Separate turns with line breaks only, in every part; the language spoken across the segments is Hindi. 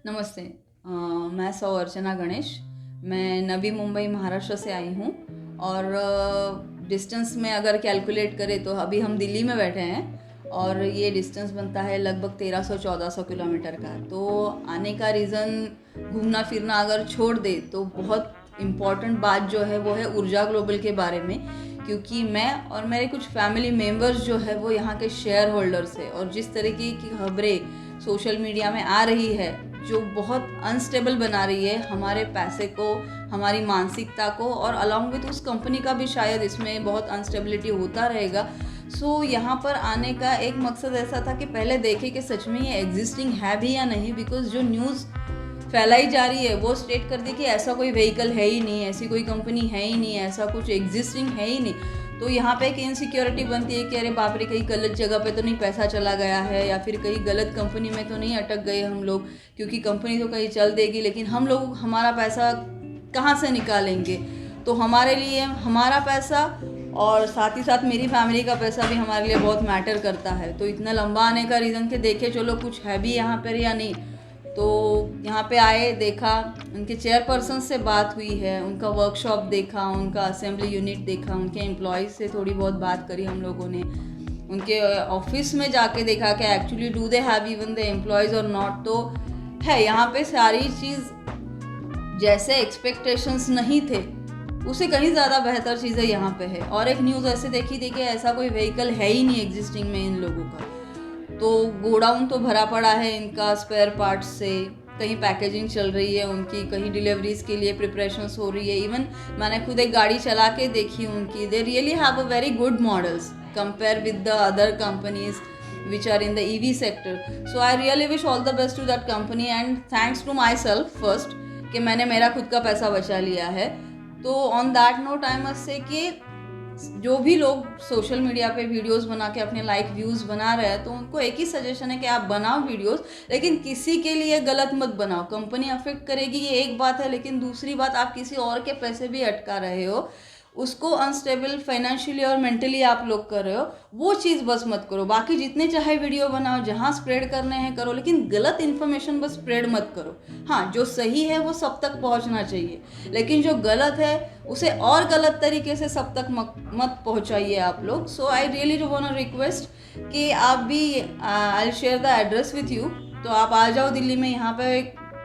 नमस्ते। मैं सौ अर्चना गणेश। मैं नवी मुंबई महाराष्ट्र से आई हूँ और डिस्टेंस में अगर कैलकुलेट करें तो अभी हम दिल्ली में बैठे हैं और ये डिस्टेंस बनता है लगभग 1300-1400 किलोमीटर का। तो आने का रीज़न घूमना फिरना अगर छोड़ दे तो बहुत इम्पॉर्टेंट बात जो है वो है ऊर्जा ग्लोबल के बारे में, क्योंकि मैं और मेरे कुछ फैमिली मेम्बर्स जो है वो यहाँ के शेयर होल्डर्स है और जिस तरीके की खबरें सोशल मीडिया में आ रही है जो बहुत अनस्टेबल बना रही है हमारे पैसे को, हमारी मानसिकता को, और अलॉन्ग विथ उस कंपनी का भी शायद इसमें बहुत अनस्टेबिलिटी होता रहेगा। सो यहाँ पर आने का एक मकसद ऐसा था कि पहले देखें कि सच में ये एग्जिस्टिंग है भी या नहीं, बिकॉज जो न्यूज़ फैलाई जा रही है वो स्टेट कर दी कि ऐसा कोई व्हीकल है ही नहीं, ऐसी कोई कंपनी है ही नहीं, ऐसा कुछ एग्जिस्टिंग है ही नहीं। तो यहाँ पे एक इनसिक्योरिटी बनती है कि अरे बाप रे, कहीं गलत जगह पे तो नहीं पैसा चला गया है, या फिर कहीं गलत कंपनी में तो नहीं अटक गए हम लोग, क्योंकि कंपनी तो कहीं चल देगी लेकिन हम लोग हमारा पैसा कहाँ से निकालेंगे। तो हमारे लिए हमारा पैसा और साथ ही साथ मेरी फैमिली का पैसा भी हमारे लिए बहुत मैटर करता है। तो इतना लंबा आने का रीज़न कि देखे चलो कुछ है भी यहाँ पर या नहीं। तो यहाँ पे आए, देखा, उनके चेयरपर्सन से बात हुई है, उनका वर्कशॉप देखा, उनका असेंबली यूनिट देखा, उनके एम्प्लॉयज़ से थोड़ी बहुत बात करी हम लोगों ने, उनके ऑफिस में जाके देखा कि actually do they have even the employees और नॉट। तो है यहाँ पे सारी चीज़ जैसे एक्सपेक्टेशंस नहीं थे उससे कहीं ज़्यादा बेहतर चीज़ें यहाँ पे है। और एक न्यूज़ ऐसे देखी थी कि ऐसा कोई व्हीकल है ही नहीं एग्जिस्टिंग में इन लोगों का। तो गोडाउन तो भरा पड़ा है इनका स्पेयर पार्ट्स से, कहीं पैकेजिंग चल रही है उनकी, कहीं डिलीवरीज के लिए प्रिपरेशंस हो रही है। इवन मैंने खुद एक गाड़ी चला के देखी उनकी, they really have a very good models compare with the other companies which are in the EV sector. So I really wish all the best to that company and thanks to myself first कि मैंने मेरा खुद का पैसा बचा लिया है। तो on that note I must say कि जो भी लोग सोशल मीडिया पे वीडियोस बना के अपने लाइक व्यूज़ बना रहे हैं तो उनको एक ही सजेशन है कि आप बनाओ वीडियोस, लेकिन किसी के लिए गलत मत बनाओ। कंपनी अफेक्ट करेगी ये एक बात है, लेकिन दूसरी बात आप किसी और के पैसे भी अटका रहे हो, उसको अनस्टेबल फाइनेंशियली और मेंटली आप लोग कर रहे हो, वो चीज़ बस मत करो। बाकी जितने चाहे वीडियो बनाओ, जहाँ स्प्रेड करने हैं करो, लेकिन गलत इन्फॉर्मेशन बस स्प्रेड मत करो। हाँ, जो सही है वो सब तक पहुँचना चाहिए, लेकिन जो गलत है उसे और गलत तरीके से सब तक मत पहुँचाइए आप लोग। So I really do want request कि आप भी, I share the address with you, तो आप आ जाओ दिल्ली में। यहाँ पे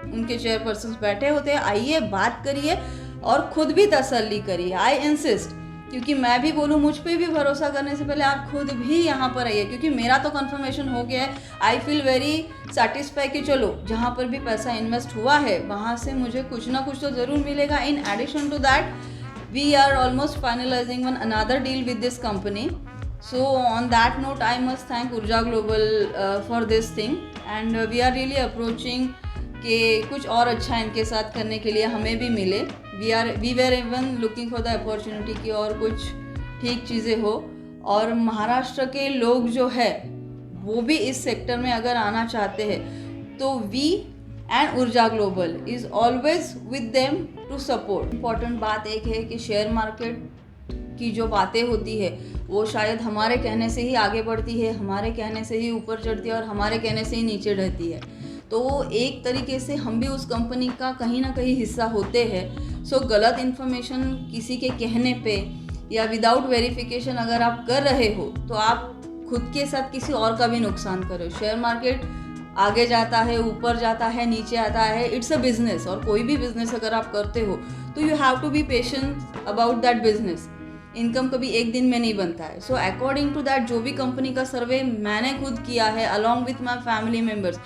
उनके चेयरपर्सन बैठे होते हैं, आइए बात करिए और खुद भी तसल्ली करिए। आई इंसिस्ट, क्योंकि मैं भी बोलूँ, मुझ पे भी भरोसा करने से पहले आप खुद भी यहाँ पर आइए, क्योंकि मेरा तो कंफर्मेशन हो गया है। आई फील वेरी सेटिस्फाई कि चलो जहाँ पर भी पैसा इन्वेस्ट हुआ है वहाँ से मुझे कुछ ना कुछ तो ज़रूर मिलेगा। In addition to that we are almost finalising one another deal with this company. So on that note, I must thank Urja Global for this thing and we are really approaching कि कुछ और अच्छा इनके साथ करने के लिए हमें भी मिले। We were even looking for the opportunity की और कुछ ठीक चीज़ें हो। और महाराष्ट्र के लोग जो है वो भी इस सेक्टर में अगर आना चाहते हैं तो we and Urja global is always with them to support. Important बात एक है कि शेयर मार्केट की जो बातें होती है वो शायद हमारे कहने से ही आगे बढ़ती है, हमारे कहने से ही ऊपर चढ़ती है और हमारे कहने से ही नीचे रहती है। तो एक तरीके से हम भी उस कंपनी का कहीं ना कहीं हिस्सा होते हैं। सो गलत इन्फॉर्मेशन किसी के कहने पे या विदाउट वेरिफिकेशन अगर आप कर रहे हो तो आप खुद के साथ किसी और का भी नुकसान कर रहे हो। शेयर मार्केट आगे जाता है, ऊपर जाता है, नीचे आता है, इट्स अ बिजनेस। और कोई भी बिजनेस अगर आप करते हो तो you have to be patient about that business. Income कभी एक दिन में नहीं बनता है। सो अकॉर्डिंग टू दैट जो भी कंपनी का सर्वे मैंने खुद किया है along with my family members,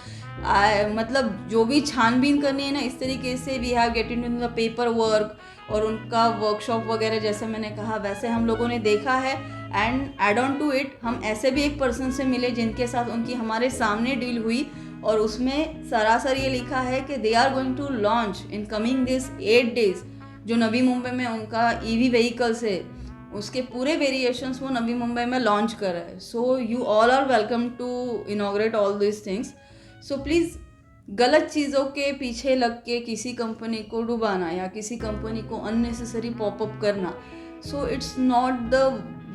मतलब जो भी छानबीन करनी है ना, इस तरीके से we have get in the paper work और उनका वर्कशॉप वगैरह जैसे मैंने कहा वैसे हम लोगों ने देखा है। And add on to it हम ऐसे भी एक पर्सन से मिले जिनके साथ उनकी हमारे सामने डील हुई और उसमें सरासर ये लिखा है कि they are going to launch in coming this 8 days जो नवी मुंबई में उनका EV व्हीकल्स है उसके पूरे वेरिएशंस वो नवी मुंबई में लॉन्च कर रहा है। So you all are welcome to inaugurate all this things. So please गलत चीज़ों के पीछे लग के किसी कंपनी को डुबाना या किसी कंपनी को अननेसेसरी पॉपअप करना, so it's not the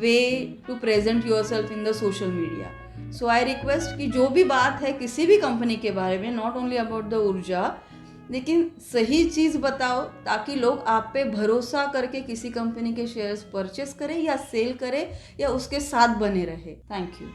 way to present your self in the social media. So I request कि जो भी बात है किसी भी कंपनी के बारे में, नॉट ओनली अबाउट द ऊर्जा, लेकिन सही चीज़ बताओ ताकि लोग आप पे भरोसा करके किसी कंपनी के शेयर्स परचेस करें या सेल करें या उसके साथ बने रहे। Thank you.